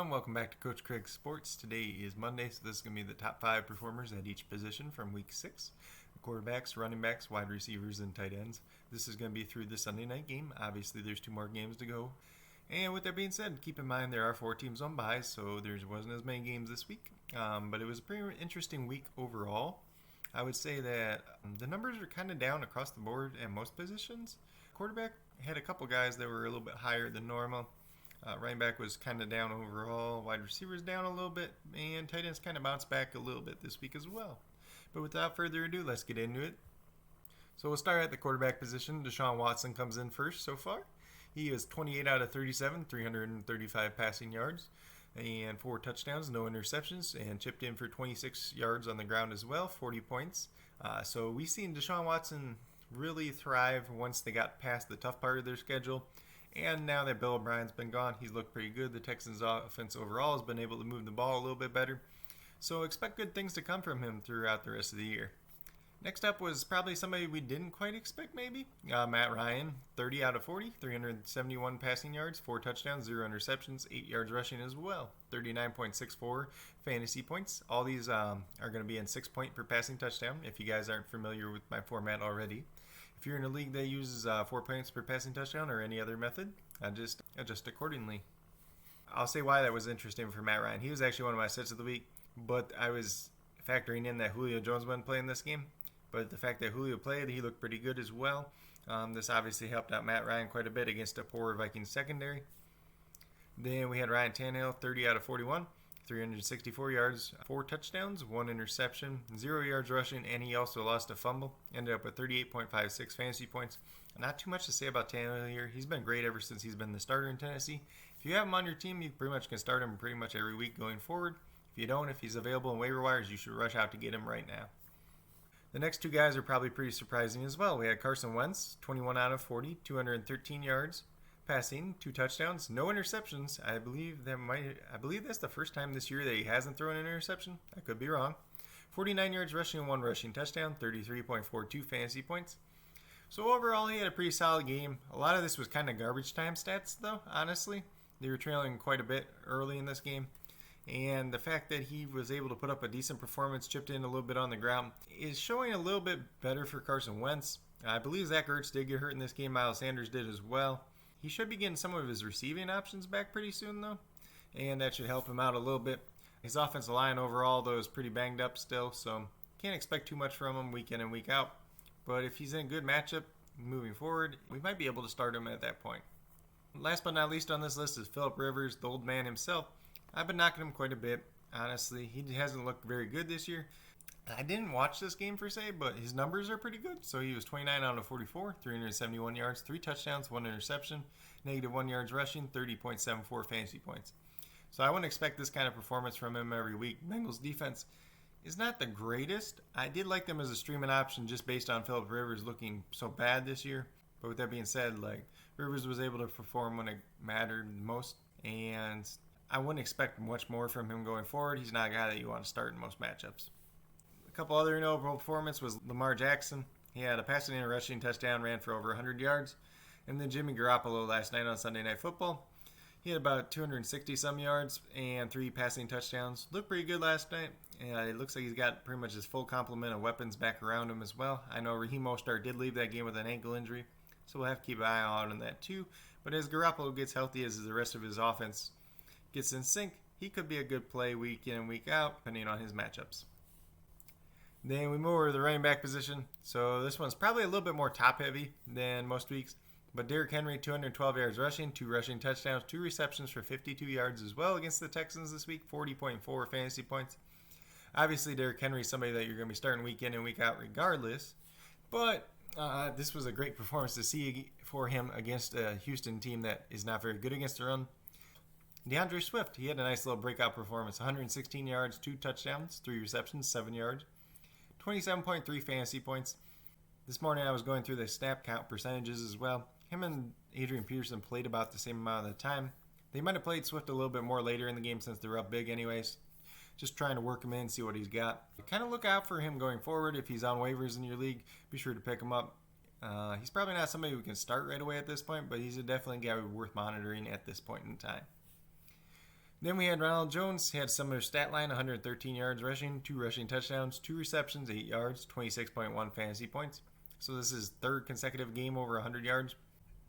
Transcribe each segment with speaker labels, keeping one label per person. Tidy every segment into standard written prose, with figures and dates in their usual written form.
Speaker 1: everyone. Welcome back to Coach Craig Sports. Today is Monday, so this is going to be the top 5 performers at each position from Week 6. Quarterbacks, running backs, wide receivers, and tight ends. This is going to be through the Sunday night game. Obviously, there's 2 more games to go. And with that being said, keep in mind there are 4 teams on bye, so there wasn't as many games this week. But it was a pretty interesting week overall. I would say that the numbers are kind of down across the board at most positions. Quarterback had a couple guys that were a little bit higher than normal. Running back was kind of down overall. Wide receivers down a little bit. And tight ends kind of bounced back a little bit this week as well. But without further ado, let's get into it. So we'll start at the quarterback position. Deshaun Watson comes in first so far. He is 28 out of 37, 335 passing yards, and 4 touchdowns, no interceptions, and chipped in for 26 yards on the ground as well, 40 points. So we've seen Deshaun Watson really thrive once they got past the tough part of their schedule. And now that Bill O'Brien's been gone, he's looked pretty good. The Texans' offense overall has been able to move the ball a little bit better. So expect good things to come from him throughout the rest of the year. Next up was probably somebody we didn't quite expect maybe. Matt Ryan, 30 out of 40, 371 passing yards, 4 touchdowns, 0 interceptions, 8 yards rushing as well. 39.64 fantasy points. All these are going to be in 6 point per passing touchdown if you guys aren't familiar with my format already. If you're in a league that uses 4 points per passing touchdown or any other method, just adjust accordingly. I'll say why that was interesting for Matt Ryan. He was actually one of my sets of the week, but I was factoring in that Julio Jones wasn't playing this game. But the fact that Julio played, he looked pretty good as well. This obviously helped out Matt Ryan quite a bit against a poor Vikings secondary. Then we had Ryan Tannehill, 30 out of 41. 364 yards, 4 touchdowns, 1 interception, 0 yards rushing, and he also lost a fumble. Ended up with 38.56 fantasy points. Not too much to say about Tannehill here. He's been great ever since he's been the starter in Tennessee. If you have him on your team, you pretty much can start him pretty much every week going forward. If you don't, if he's available in waiver wires, you should rush out to get him right now. The next 2 guys are probably pretty surprising as well. We had Carson Wentz, 21 out of 40, 213 yards. Passing, 2 touchdowns, no interceptions. I believe that's the first time this year that he hasn't thrown an interception. I could be wrong. 49 yards rushing and 1 rushing touchdown, 33.42 fantasy points. So overall, he had a pretty solid game. A lot of this was kind of garbage time stats, though, honestly. They were trailing quite a bit early in this game. And the fact that he was able to put up a decent performance, chipped in a little bit on the ground, is showing a little bit better for Carson Wentz. I believe Zach Ertz did get hurt in this game. Miles Sanders did as well. He should be getting some of his receiving options back pretty soon, though, and that should help him out a little bit. His offensive line overall, though, is pretty banged up still, so can't expect too much from him week in and week out. But if he's in a good matchup moving forward, we might be able to start him at that point. Last but not least on this list is Philip Rivers, the old man himself. I've been knocking him quite a bit, honestly. He hasn't looked very good this year. I didn't watch this game per se, but his numbers are pretty good. So he was 29 out of 44, 371 yards, 3 touchdowns, 1 interception, negative 1 yards rushing, 30.74 fantasy points. So I wouldn't expect this kind of performance from him every week. Bengals defense is not the greatest. I did like them as a streaming option just based on Philip Rivers looking so bad this year. But with that being said, Rivers was able to perform when it mattered most, and I wouldn't expect much more from him going forward. He's not a guy that you want to start in most matchups. A couple other notable performances was Lamar Jackson. He had a passing and rushing touchdown, ran for over 100 yards. And then Jimmy Garoppolo last night on Sunday Night Football. He had about 260-some yards and 3 passing touchdowns. Looked pretty good last night. It looks like he's got pretty much his full complement of weapons back around him as well. I know Raheem Mostert did leave that game with an ankle injury, so we'll have to keep an eye out on that too. But as Garoppolo gets healthy, as the rest of his offense gets in sync, he could be a good play week in and week out, depending on his matchups. Then we move over to the running back position. So this one's probably a little bit more top-heavy than most weeks. But Derrick Henry, 212 yards rushing, 2 rushing touchdowns, 2 receptions for 52 yards as well against the Texans this week, 40.4 fantasy points. Obviously, Derrick Henry is somebody that you're going to be starting week in and week out regardless. But this was a great performance to see for him against a Houston team that is not very good against the run. DeAndre Swift, he had a nice little breakout performance. 116 yards, 2 touchdowns, 3 receptions, 7 yards. 27.3 fantasy points. This morning I was going through the snap count percentages as well. Him and Adrian Peterson played about the same amount of the time. They might have played Swift a little bit more later in the game since they're up big anyways. Just trying to work him in, see what he's got. Kind of look out for him going forward. If he's on waivers in your league, be sure to pick him up. He's probably not somebody who can start right away at this point, but he's definitely a guy worth monitoring at this point in time. Then we had Ronald Jones. He had similar stat line: 113 yards rushing, 2 rushing touchdowns, 2 receptions, 8 yards, 26.1 fantasy points. So this is third consecutive game over 100 yards.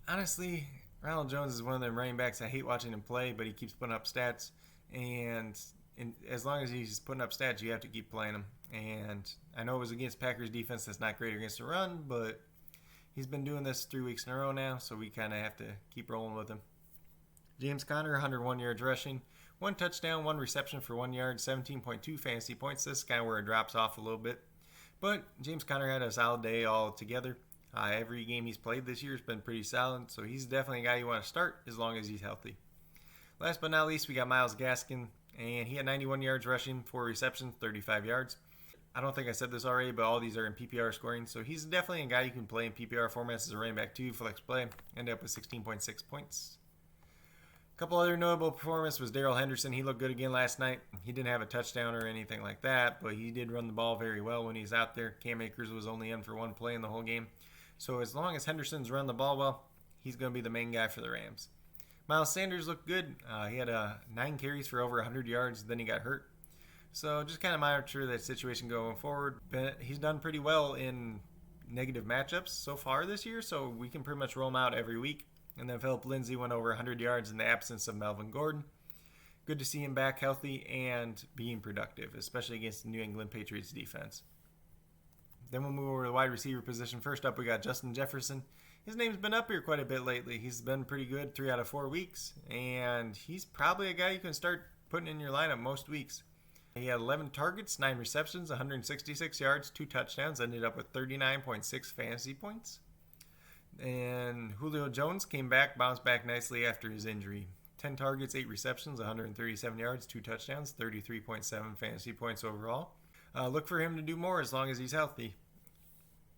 Speaker 1: Honestly, Ronald Jones is one of them running backs I hate watching him play, but he keeps putting up stats. And as long as he's putting up stats, you have to keep playing him. And I know it was against Packers defense that's not great against the run, but he's been doing this 3 weeks in a row now, so we kind of have to keep rolling with him. James Conner, 101 yards rushing, 1 touchdown, 1 reception for 1 yard, 17.2 fantasy points. This is kind of where it drops off a little bit. But James Conner had a solid day altogether. Every game he's played this year has been pretty solid, so he's definitely a guy you want to start as long as he's healthy. Last but not least, we got Myles Gaskin, and he had 91 yards rushing, 4 receptions, 35 yards. I don't think I said this already, but all these are in PPR scoring, so he's definitely a guy you can play in PPR formats as a running back too, flex play. Ended up with 16.6 points. A couple other notable performances was Darrell Henderson. He looked good again last night. He didn't have a touchdown or anything like that, but he did run the ball very well when he's out there. Cam Akers was only in for 1 play in the whole game. So as long as Henderson's run the ball well, he's going to be the main guy for the Rams. Miles Sanders looked good. He had 9 carries for over 100 yards, then he got hurt. So just kind of monitor that situation going forward. But he's done pretty well in negative matchups so far this year, so we can pretty much roll him out every week. And then Philip Lindsay went over 100 yards in the absence of Melvin Gordon. Good to see him back healthy and being productive, especially against the New England Patriots defense. Then we'll move over to the wide receiver position. First up, we got Justin Jefferson. His name's been up here quite a bit lately. He's been pretty good 3 out of 4 weeks, and he's probably a guy you can start putting in your lineup most weeks. He had 11 targets, 9 receptions, 166 yards, 2 touchdowns, ended up with 39.6 fantasy points. And Julio Jones came back, bounced back nicely after his injury. 10 targets, 8 receptions, 137 yards, 2 touchdowns, 33.7 fantasy points overall. Look for him to do more as long as he's healthy.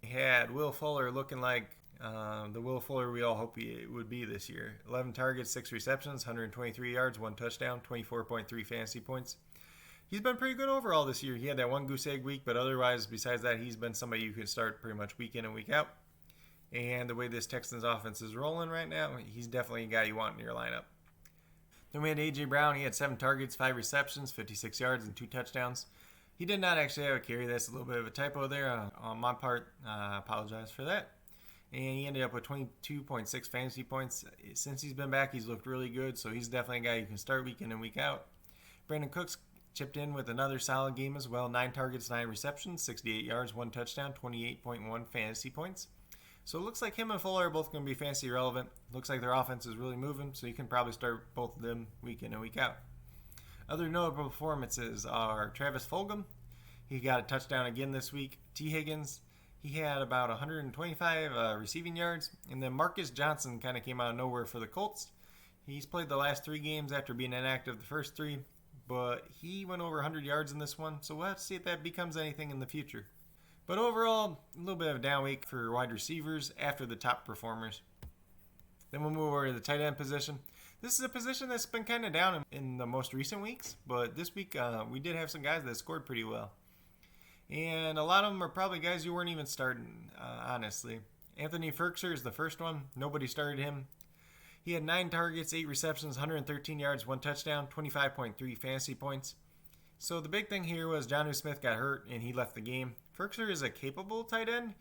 Speaker 1: He had Will Fuller looking like the Will Fuller we all hope he would be this year. 11 targets, 6 receptions, 123 yards, 1 touchdown, 24.3 fantasy points. He's been pretty good overall this year. He had that 1 goose egg week, but otherwise, besides that, he's been somebody you can start pretty much week in and week out. And the way this Texans offense is rolling right now, he's definitely a guy you want in your lineup. Then we had A.J. Brown. He had 7 targets, 5 receptions, 56 yards, and 2 touchdowns. He did not actually have a carry. That's a little bit of a typo there on my part. I apologize for that. And he ended up with 22.6 fantasy points. Since he's been back, he's looked really good, so he's definitely a guy you can start week in and week out. Brandon Cooks chipped in with another solid game as well. 9 targets, 9 receptions, 68 yards, 1 touchdown, 28.1 fantasy points. So it looks like him and Fuller are both going to be fantasy relevant. Looks like their offense is really moving, so you can probably start both of them week in and week out. Other notable performances are Travis Fulgham. He got a touchdown again this week. T. Higgins, he had about 125 receiving yards. And then Marcus Johnson kind of came out of nowhere for the Colts. He's played the last 3 games after being inactive the first 3, but he went over 100 yards in this one, so we'll have to see if that becomes anything in the future. But overall, a little bit of a down week for wide receivers after the top performers. Then we'll move over to the tight end position. This is a position that's been kind of down in the most recent weeks, but this week we did have some guys that scored pretty well. And a lot of them are probably guys you weren't even starting, honestly. Anthony Firkser is the first one. Nobody started him. He had 9 targets, 8 receptions, 113 yards, 1 touchdown, 25.3 fantasy points. So the big thing here was Jonnu Smith got hurt and he left the game. Firkser is a capable tight end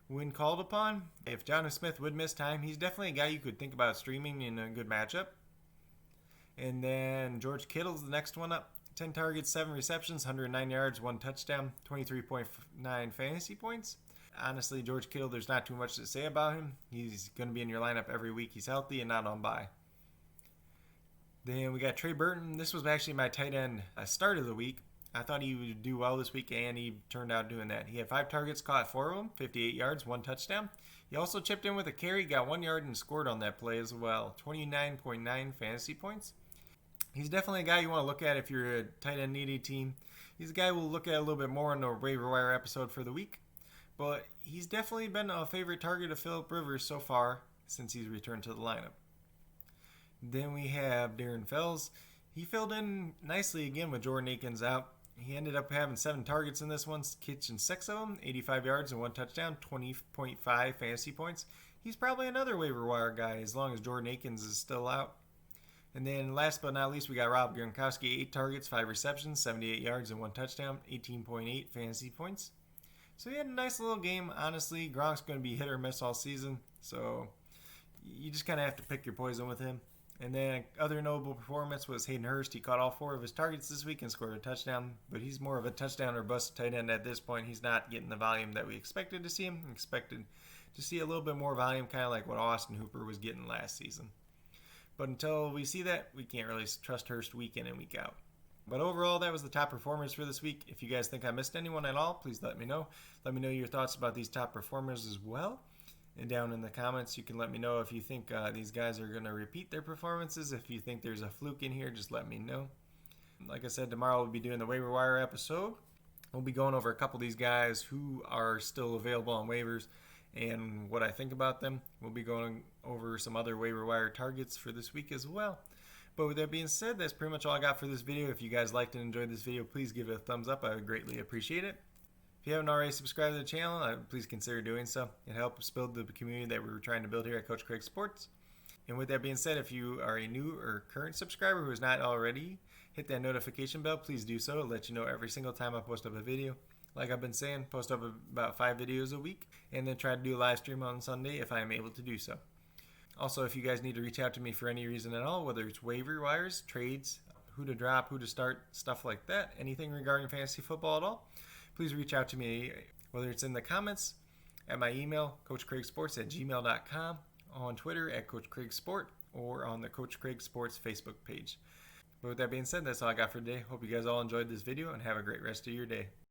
Speaker 1: when called upon. If Jonnu Smith would miss time, he's definitely a guy you could think about streaming in a good matchup. And then George Kittle's the next one up. 10 targets, 7 receptions, 109 yards, 1 touchdown, 23.9 fantasy points. Honestly, George Kittle, there's not too much to say about him. He's going to be in your lineup every week. He's healthy and not on bye. Then we got Trey Burton. This was actually my tight end start of the week. I thought he would do well this week, and he turned out doing that. He had 5 targets, caught 4 of them, 58 yards, 1 touchdown. He also chipped in with a carry, got 1 yard, and scored on that play as well. 29.9 fantasy points. He's definitely a guy you want to look at if you're a tight end needy team. He's a guy we'll look at a little bit more in the waiver wire episode for the week. But he's definitely been a favorite target of Phillip Rivers so far since he's returned to the lineup. Then we have Darren Fells. He filled in nicely again with Jordan Akins out. He ended up having 7 targets in this one, catching 6 of them, 85 yards and 1 touchdown, 20.5 fantasy points. He's probably another waiver wire guy as long as Jordan Akins is still out. And then last but not least, we got Rob Gronkowski, 8 targets, 5 receptions, 78 yards, and 1 touchdown, 18.8 fantasy points. So he had a nice little game. Honestly, Gronk's going to be hit or miss all season, so you just kind of have to pick your poison with him. And then other notable performance was Hayden Hurst. He caught all 4 of his targets this week and scored a touchdown, but he's more of a touchdown or bust tight end at this point. He's not getting the volume that we expected to see him. Expected to see a little bit more volume, kind of like what Austin Hooper was getting last season. But until we see that, we can't really trust Hurst week in and week out. But overall, that was the top performers for this week. If you guys think I missed anyone at all, please let me know. Let me know your thoughts about these top performers as well. And down in the comments, you can let me know if you think these guys are going to repeat their performances. If you think there's a fluke in here, just let me know. Like I said, tomorrow we'll be doing the waiver wire episode. We'll be going over a couple of these guys who are still available on waivers and what I think about them. We'll be going over some other waiver wire targets for this week as well. But with that being said, that's pretty much all I got for this video. If you guys liked and enjoyed this video, please give it a thumbs up. I would greatly appreciate it. If you haven't already subscribed to the channel, please consider doing so. It helps build the community that we're trying to build here at Coach Craig Sports. And with that being said, if you are a new or current subscriber who has not already, hit that notification bell. Please do so. It'll let you know every single time I post up a video. Like I've been saying, post up about 5 videos a week, and then try to do a live stream on Sunday if I am able to do so. Also, if you guys need to reach out to me for any reason at all, whether it's waiver wires, trades, who to drop, who to start, stuff like that, anything regarding fantasy football at all, please reach out to me, whether it's in the comments, at my email, coachcraigsports@gmail.com, on Twitter at Coach Craig Sport, or on the Coach Craig Sports Facebook page. But with that being said, that's all I got for today. Hope you guys all enjoyed this video and have a great rest of your day.